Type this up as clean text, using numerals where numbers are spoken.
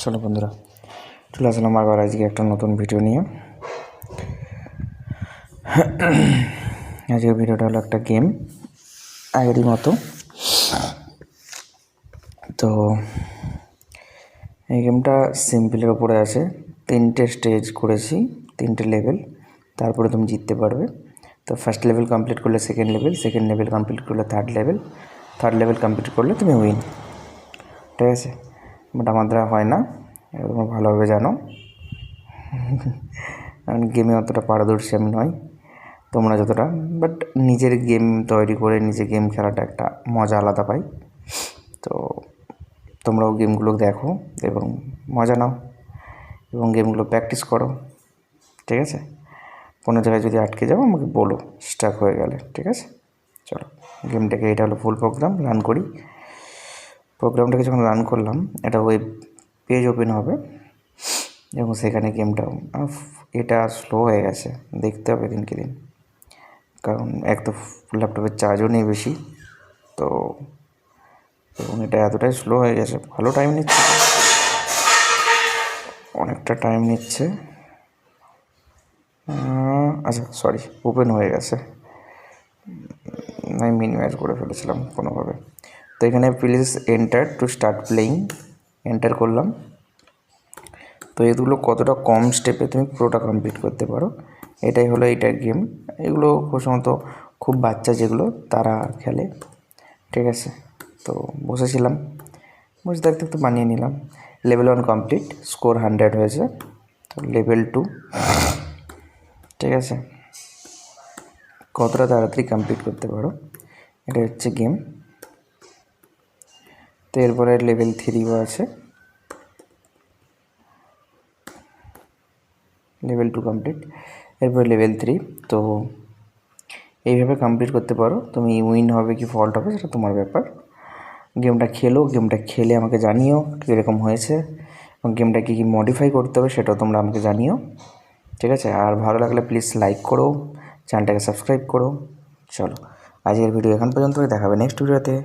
চলো বন্ধুরা, চলে আসলাম আবার আজকে একটা নতুন ভিডিও নিয়ে। আজকের ভিডিওটা হলো একটা গেম, আগেরই মতো। তো এই গেমটা সিম্পলের ওপরে আছে। 3টে স্টেজ করেছি, 3টে লেভেল, তারপরে তুমি জিততে পারবে। তো ফার্স্ট লেভেল কমপ্লিট করলে second level, second level complete করলে third level, third level complete করলে তুমি উইন। ঠিক আছে, বাট আমার দ্বারা হয় না, তোমরা ভালোভাবে জানো। কারণ গেমে অতটা পারদর্শী আমি নয়, তোমরা যতটা। বাট নিজের গেম তৈরি করে নিজে গেম খেলাটা একটা মজা আলাদা পাই। তো তোমরাও গেমগুলো দেখো এবং মজা নাও এবং গেমগুলো প্র্যাকটিস করো। ঠিক আছে, কোনো জায়গায় যদি আটকে যাও আমাকে বলো, স্টাক হয়ে গেলে। ঠিক আছে, চলো গেমটাকে, এটা হলো ফুল প্রোগ্রাম, রান করি। প্রোগ্রামটাকে যখন রান করলাম, এটা ওয়েব পেজ ওপেন হবে এবং সেখানে গেমটা, এটা স্লো হয়ে গেছে, দেখতে হবে দিনকে দিন। কারণ এক তো ল্যাপটপের চার্জও নেই বেশি, তো এবং এটা এতটাই স্লো হয়ে গেছে, ভালো টাইম নিচ্ছে, অনেকটা টাইম নিচ্ছে। আচ্ছা সরি, ওপেন হয়ে গেছে, আমি মিনিমাইজ করে ফেলেছিলাম কোনোভাবে। তো এখানে please enter to start playing, enter করলাম। তো এগুলো কতটা কম স্টেপে তুমি পুরোটা কমপ্লিট করতে পারো, এটাই হলো এইটার গেম। এগুলো প্রথমত খুব বাচ্চা যেগুলো তারা খেলে। ঠিক আছে, তো বসেছিলাম, বসে থাকতে একটু বানিয়ে নিলাম। লেভেল 1 কমপ্লিট, স্কোর 100 হয়েছে। তো লেভেল 2, ঠিক আছে, কতটা তাড়াতাড়ি কমপ্লিট করতে পারো, এটা হচ্ছে গেম। তো এরপরে লেভেল 3ও আছে, লেভেল 2 কমপ্লিট, এরপরে লেভেল 3। তো এইভাবে কমপ্লিট করতে পারো। তুমি উইন হবে কি ফল্ট হবে সেটা তোমার ব্যাপার। গেমটা খেলো, গেমটা খেলে আমাকে জানিও কীরকম হয়েছে এবং গেমটা কী কী মডিফাই করতে হবে সেটাও তোমরা আমাকে জানিও। ঠিক আছে, আর ভালো লাগলে প্লিজ লাইক করো, চ্যানেলটাকে সাবস্ক্রাইব করো। চলো আজকের ভিডিও এখান পর্যন্ত, দেখাবে নেক্সট ভিডিওতে।